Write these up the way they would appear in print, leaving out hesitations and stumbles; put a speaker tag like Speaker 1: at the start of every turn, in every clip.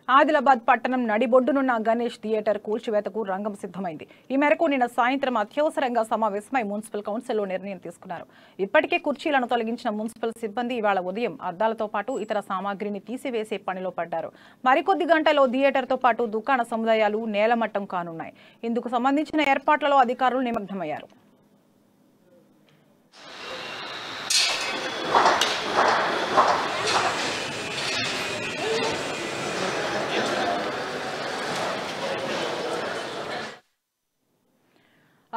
Speaker 1: ఆదిలాబాద్ పట్టణం నడిబొడ్డునున్న గణేష్ థియేటర్ కూల్చివేతకు రంగం సిద్ధమైంది. ఈ మేరకు నిన్న సాయంత్రం అత్యవసరంగా సమావేశమై మున్సిపల్ కౌన్సిల్లో నిర్ణయం తీసుకున్నారు. ఇప్పటికే కుర్చీలను తొలగించిన మున్సిపల్ సిబ్బంది ఇవాళ ఉదయం అద్దాలతో పాటు ఇతర సామాగ్రిని తీసివేసే పనిలో పడ్డారు. మరికొద్ది గంటల్లో థియేటర్తో పాటు దుకాణ సముదాయాలు నేలమట్టం కానున్నాయి. ఇందుకు సంబంధించిన ఏర్పాట్లలో అధికారులు నిమగ్నమయ్యారు.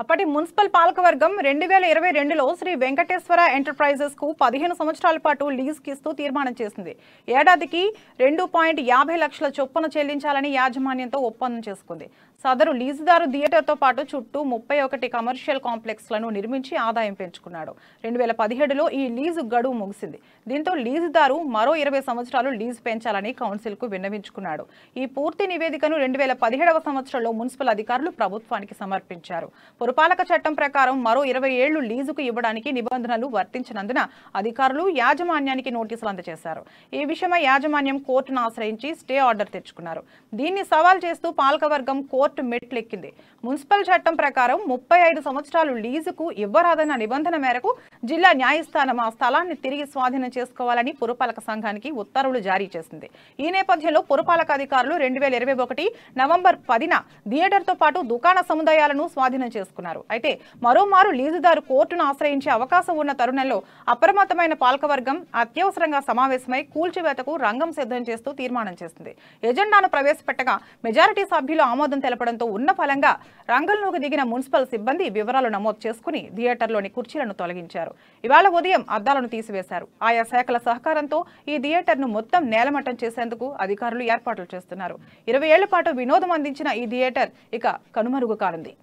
Speaker 1: అప్పటి మున్సిపల్ పాలకవర్గం 2022లో శ్రీ వెంకటేశ్వర ఎంటర్ప్రైజెస్ కు 15 సంవత్సరాల పాటు లీజుకి ఇస్తూ తీర్మానం చేసింది. ఏడాదికి 2.50 లక్షల చొప్పున చెల్లించాలని యాజమాన్యంతో ఒప్పందం చేసుకుంది. సదరు లీజుదారు థియేటర్తో పాటు చుట్టూ 31 కమర్షియల్ కాంప్లెక్స్లను నిర్మించి ఆదాయం పెంచుకున్నాడు. 2017లో ఈ లీజు గడువు ముగిసింది. దీంతో లీజుదారు మరో 20 సంవత్సరాలు లీజు పెంచాలని కౌన్సిల్కు విన్నవించుకున్నాడు. ఈ పూర్తి నివేదికను 2017వ సంవత్సరంలో మున్సిపల్ అధికారులు ప్రభుత్వానికి సమర్పించారు. పురపాలక చట్టం ప్రకారం మరో 20 ఏళ్లు లీజుకు ఇవ్వడానికి నిబంధనలు వర్తించినందున అధికారులు యాజమాన్యానికి నోటీసులు అందజేశారు. ఈ విషయమై యాజమాన్యం కోర్టును ఆశ్రయించి స్టే ఆర్డర్ తెచ్చుకున్నారు. దీన్ని సవాల్ చేస్తూ పాలకవర్గం కోర్టు మెట్లెక్కింది. మున్సిపల్ చట్టం ప్రకారం 35 సంవత్సరాలు లీజుకు ఇవ్వరాదన్న నిబంధన మేరకు జిల్లా న్యాయస్థానం ఆ స్థలాన్ని తిరిగి స్వాధీనం చేసుకోవాలని పురపాలక సంఘానికి ఉత్తర్వులు జారీ చేసింది. ఈ నేపథ్యంలో పురపాలక అధికారులు 2021 నవంబర్ 10న థియేటర్తో పాటు దుకాణ సముదాయాలను స్వాధీనం చేసుకున్నారు. అయితే మరోమారు లీజుదారు కోర్టును ఆశ్రయించే అవకాశం ఉన్న తరుణంలో అప్రమత్తమైన పాలకవర్గం అత్యవసరంగా సమావేశమై కూల్చివేతకు రంగం సిద్ధం చేస్తూ తీర్మానం చేసింది. ఎజెండాను ప్రవేశపెట్టగా మెజారిటీ సభ్యులు ఆమోదం తెలపడంతో ఉన్న ఫలంగా రంగంలోకి దిగిన మున్సిపల్ సిబ్బంది వివరాలు నమోదు చేసుకుని థియేటర్లోని కుర్చీలను తొలగించారు. ఇవాళ ఉదయం అద్దాలను తీసివేశారు. ఆయా శాఖల సహకారంతో ఈ థియేటర్ను మొత్తం నేలమట్టం చేసేందుకు అధికారులు ఏర్పాట్లు చేస్తున్నారు. 20 ఏళ్ల పాటు వినోదం అందించిన ఈ థియేటర్ ఇక కనుమరుగు కానుంది.